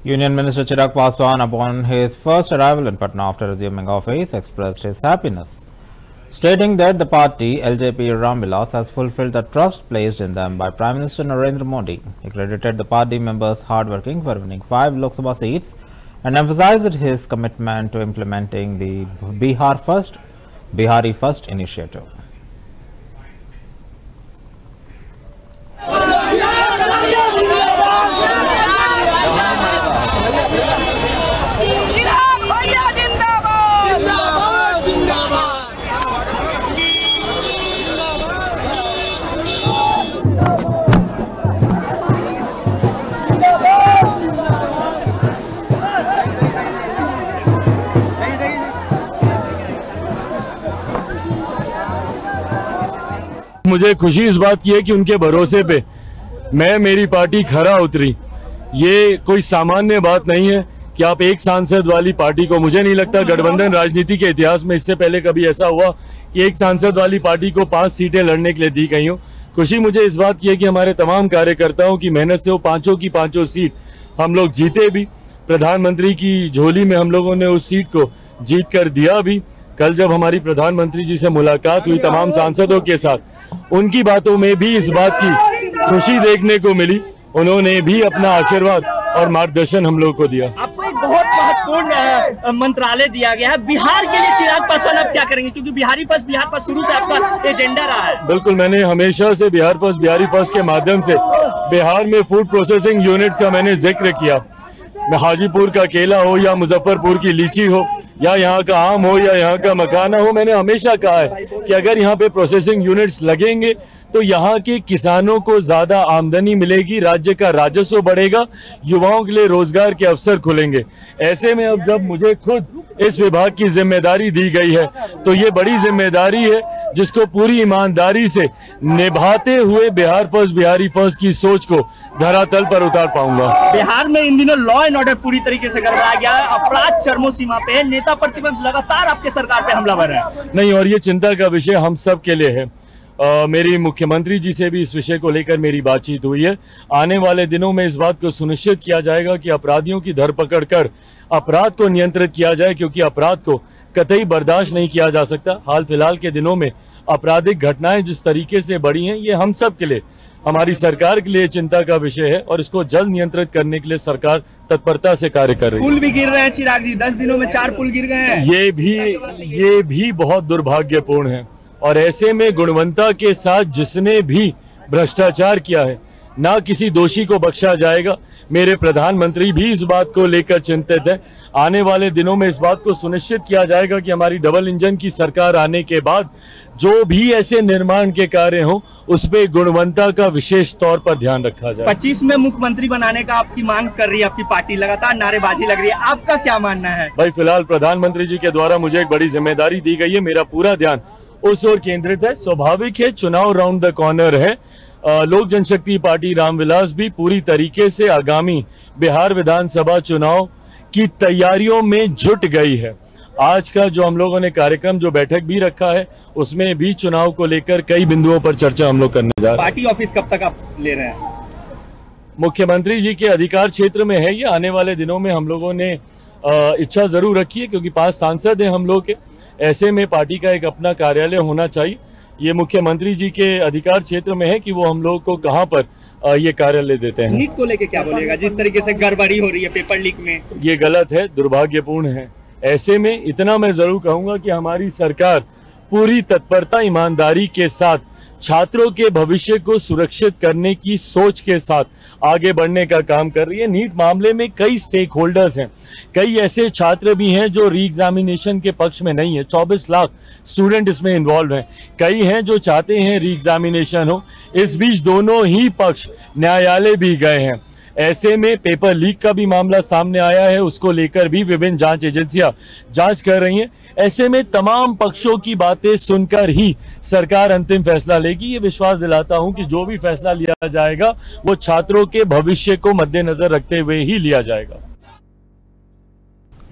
Union Minister Chirag Paswan, upon his first arrival in Patna after resuming office, expressed his happiness, stating that the party LJP Ram Vilas has fulfilled the trust placed in them by Prime Minister Narendra Modi. He credited the party members' hard working for winning 5 Lok Sabha seats and emphasized his commitment to implementing the Bihari First initiative. मुझे खुशी इस बात की है कि उनके भरोसे पे मेरी पार्टी खरा उतरी। ये कोई सामान्य बात नहीं है कि आप एक सांसद वाली पार्टी को, मुझे नहीं लगता गठबंधन राजनीति के इतिहास में इससे पहले कभी ऐसा हुआ कि एक सांसद वाली पार्टी को 5 सीटें लड़ने के लिए दी गई हो। खुशी मुझे इस बात की है कि हमारे तमाम कार्यकर्ताओं की मेहनत से वो पांचों की पांचों सीट हम लोग जीते भी। प्रधानमंत्री की झोली में हम लोगों ने उस सीट को जीत कर दिया भी। कल जब हमारी प्रधानमंत्री जी से मुलाकात हुई तमाम सांसदों के साथ, उनकी बातों में भी इस बात की खुशी देखने को मिली। उन्होंने भी अपना आशीर्वाद और मार्गदर्शन हम लोग को दिया। आपको एक बहुत महत्वपूर्ण मंत्रालय दिया गया है बिहार के लिए। चिराग पासवान अब क्या करेंगे, क्योंकि बिहार फर्स्ट शुरू से आपका एजेंडा रहा है? बिल्कुल, मैंने हमेशा से बिहारी फर्स्ट के माध्यम से बिहार में फूड प्रोसेसिंग यूनिट्स का मैंने जिक्र किया। हाजीपुर का केला हो या मुजफ्फरपुर की लीची हो या यहाँ का आम हो या यहाँ का मखाना हो, मैंने हमेशा कहा है कि अगर यहाँ पे प्रोसेसिंग यूनिट्स लगेंगे तो यहाँ के किसानों को ज्यादा आमदनी मिलेगी, राज्य का राजस्व बढ़ेगा, युवाओं के लिए रोजगार के अवसर खुलेंगे। ऐसे में अब जब मुझे खुद इस विभाग की जिम्मेदारी दी गई है तो ये बड़ी जिम्मेदारी है जिसको पूरी ईमानदारी से निभाते हुए बिहारी फर्स्ट की सोच को धरातल पर उतार पाऊंगा। बिहार में इन दिनों लॉ एंड ऑर्डर पूरी तरीके से गड़बड़ा गया है, अपराध चरमो सीमा पे है, नेता प्रतिपक्ष लगातार आपके सरकार पे हमलावर है। नहीं, और ये चिंता का विषय हम सब के लिए है। मेरी मुख्यमंत्री जी से भी इस विषय को लेकर मेरी बातचीत हुई है। आने वाले दिनों में इस बात को सुनिश्चित किया जाएगा कि अपराधियों की धरपकड़ कर अपराध को नियंत्रित किया जाए, क्योंकि अपराध को कतई बर्दाश्त नहीं किया जा सकता। हाल फिलहाल के दिनों में आपराधिक घटनाएं जिस तरीके से बढ़ी हैं, ये हम सब के लिए, हमारी सरकार के लिए चिंता का विषय है और इसको जल्द नियंत्रित करने के लिए सरकार तत्परता से कार्य कर रही है। पुल भी गिर रहे हैं चिराग जी, 10 दिनों में 4 पुल गिर गए हैं। ये भी बहुत दुर्भाग्यपूर्ण है और ऐसे में गुणवत्ता के साथ जिसने भी भ्रष्टाचार किया है, ना किसी दोषी को बख्शा जाएगा। मेरे प्रधानमंत्री भी इस बात को लेकर चिंतित है। आने वाले दिनों में इस बात को सुनिश्चित किया जाएगा कि हमारी डबल इंजन की सरकार आने के बाद जो भी ऐसे निर्माण के कार्य हों उस पे गुणवत्ता का विशेष तौर पर ध्यान रखा जाए। 25 में मुख्यमंत्री बनाने का आपकी मांग कर रही है आपकी पार्टी, लगातार नारेबाजी लग रही है, आपका क्या मानना है? भाई, फिलहाल प्रधानमंत्री जी के द्वारा मुझे एक बड़ी जिम्मेदारी दी गई है, मेरा पूरा ध्यान उस ओर केंद्रित है। स्वाभाविक है, चुनाव राउंड द कॉर्नर है। लोक जनशक्ति पार्टी रामविलास भी पूरी तरीके से आगामी बिहार विधानसभा चुनाव की तैयारियों में जुट गई है। आज का जो हम लोगों ने कार्यक्रम, जो बैठक भी रखा है, उसमें भी चुनाव को लेकर कई बिंदुओं पर चर्चा हम लोग करने जा रहे हैं। पार्टी ऑफिस कब तक आप ले रहे हैं? मुख्यमंत्री जी के अधिकार क्षेत्र में है ये। आने वाले दिनों में हम लोगों ने इच्छा जरूर रखी है, क्योंकि 5 सांसद हैं हम लोग के। ऐसे में पार्टी का एक अपना कार्यालय होना चाहिए। ये मुख्यमंत्री जी के अधिकार क्षेत्र में है कि वो हम लोग को कहां पर ये कार्यालय देते हैं। नीट को लेके क्या बोलेगा? जिस तरीके से गड़बड़ी हो रही है पेपर लीक में, ये गलत है, दुर्भाग्यपूर्ण है। ऐसे में इतना मैं जरूर कहूंगा कि हमारी सरकार पूरी तत्परता, ईमानदारी के साथ छात्रों के भविष्य को सुरक्षित करने की सोच के साथ आगे बढ़ने का काम कर रही है। नीट मामले में कई स्टेक होल्डर्स हैं, कई ऐसे छात्र भी हैं जो री एग्जामिनेशन के पक्ष में नहीं है। 24 लाख स्टूडेंट इसमें इन्वॉल्व हैं। कई हैं जो चाहते हैं री एग्जामिनेशन हो। इस बीच दोनों ही पक्ष न्यायालय भी गए हैं। ऐसे में पेपर लीक का भी मामला सामने आया है, उसको लेकर भी विभिन्न जांच एजेंसियां जांच कर रही हैं। ऐसे में तमाम पक्षों की बातें सुनकर ही सरकार अंतिम फैसला लेगी। ये विश्वास दिलाता हूं कि जो भी फैसला लिया जाएगा वो छात्रों के भविष्य को मद्देनजर रखते हुए ही लिया जाएगा।